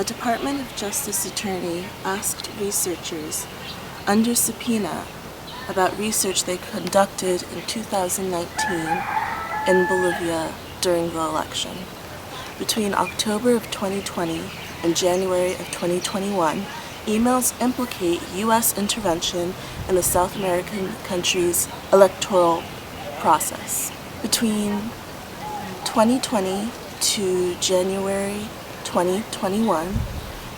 A Department of Justice attorney asked researchers under subpoena about research they conducted in 2019 in Bolivia during the election. Between October of 2020 and January of 2021, emails implicate U.S. intervention in the South American country's electoral process. Between 2020 to January 2021,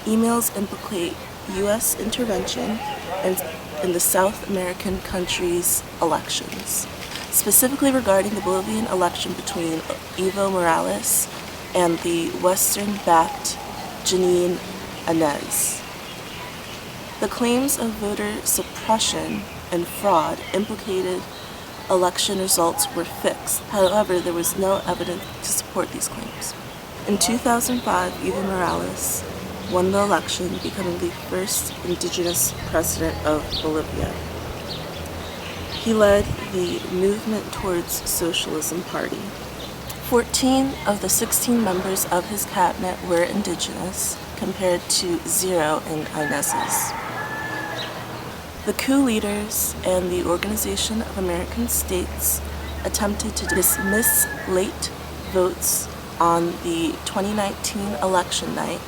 emails implicate U.S. intervention in the South American country's elections, specifically regarding the Bolivian election between Evo Morales and the Western-backed Janine Áñez. The claims of voter suppression and fraud implicated election results were fixed. However, there was no evidence to support these claims. In 2005, Evo Morales won the election, becoming the first indigenous president of Bolivia. He led the Movement Towards Socialism Party. 14 of the 16 members of his cabinet were indigenous, compared to 0 in Áñez's. The coup leaders and the Organization of American States attempted to dismiss late votes on the 2019 election night,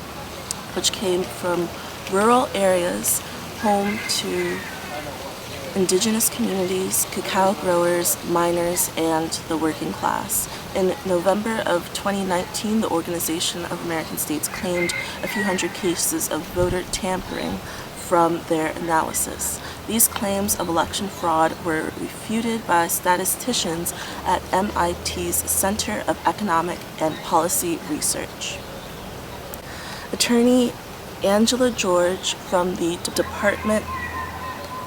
which came from rural areas home to indigenous communities, cacao growers, miners, and the working class. In November of 2019, the Organization of American States claimed a few hundred cases of voter tampering from their analysis. These claims of election fraud were refuted by statisticians at MIT's Center of Economic and Policy Research. Attorney Angela George from the Department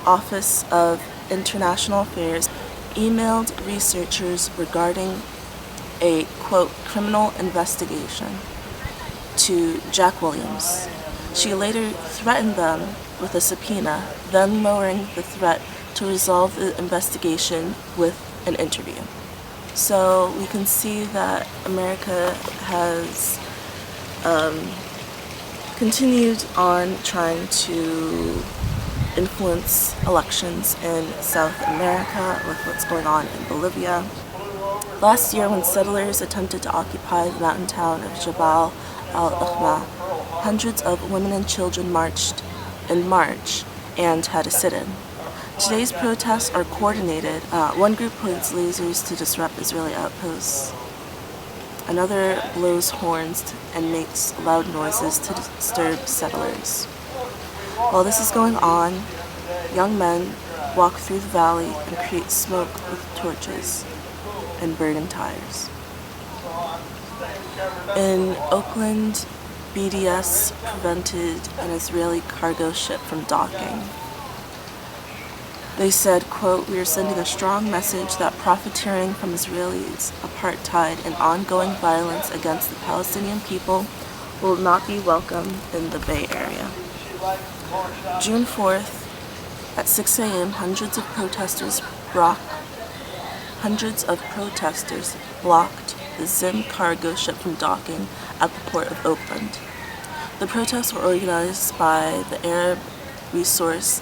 Office of International Affairs emailed researchers regarding a, quote, criminal investigation to Jack Williams. She later threatened them with a subpoena, then lowering the threat to resolve the investigation with an interview. So we can see that America has continued on trying to influence elections in South America with what's going on in Bolivia. Last year, when settlers attempted to occupy the mountain town of Jabal al-Ahma, hundreds of women and children marched in March and had a sit-in. Today's protests are coordinated. One group points lasers to disrupt Israeli outposts. Another blows horns and makes loud noises to disturb settlers. While this is going on, young men walk through the valley and create smoke with torches and burning tires. In Oakland, BDS prevented an Israeli cargo ship from docking. They said, quote, "We are sending a strong message that profiteering from Israelis' apartheid and ongoing violence against the Palestinian people will not be welcome in the Bay Area." June 4th, at 6 a.m., hundreds of protesters blocked the Zim cargo ship from docking at the port of Oakland. The protests were organized by the Arab Resource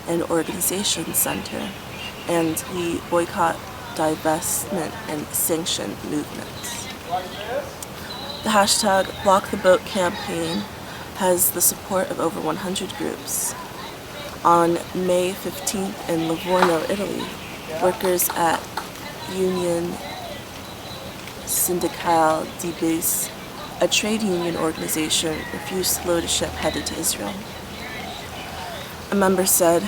and Organization Center and the Boycott, Divestment, and Sanction movements. The hashtag #BlockTheBoat campaign has the support of over 100 groups. On May 15th in Livorno, Italy, workers at Union Sindicale di Base, a trade union organization, refused to load a ship headed to Israel. A member said,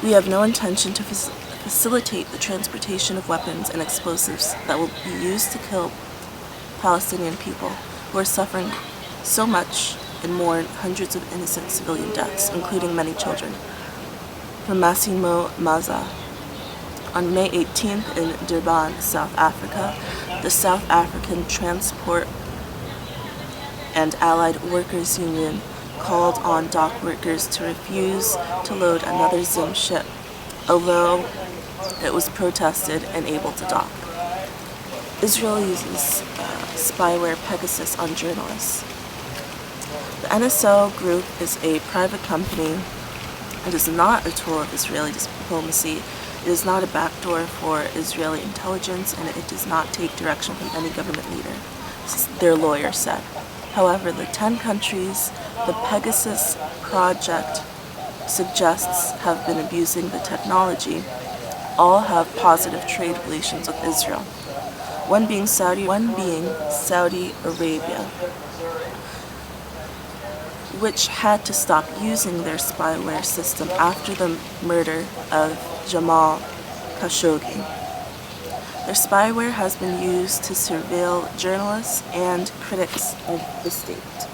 "We have no intention to facilitate the transportation of weapons and explosives that will be used to kill Palestinian people who are suffering so much and mourn hundreds of innocent civilian deaths, including many children." From Massimo Mazza. On May 18th in Durban, South Africa, the South African Transport and Allied Workers Union called on dock workers to refuse to load another Zim ship, although it was protested and able to dock. Israel uses spyware Pegasus on journalists. The NSO group is a private company. It is not a tool of Israeli diplomacy. It is not a backdoor for Israeli intelligence, and it does not take direction from any government leader, their lawyer said. However, the 10 countries the Pegasus project suggests have been abusing the technology all have positive trade relations with Israel, one being Saudi Arabia, which had to stop using their spyware system after the murder of Jamal Khashoggi. Their spyware has been used to surveil journalists and critics of the state.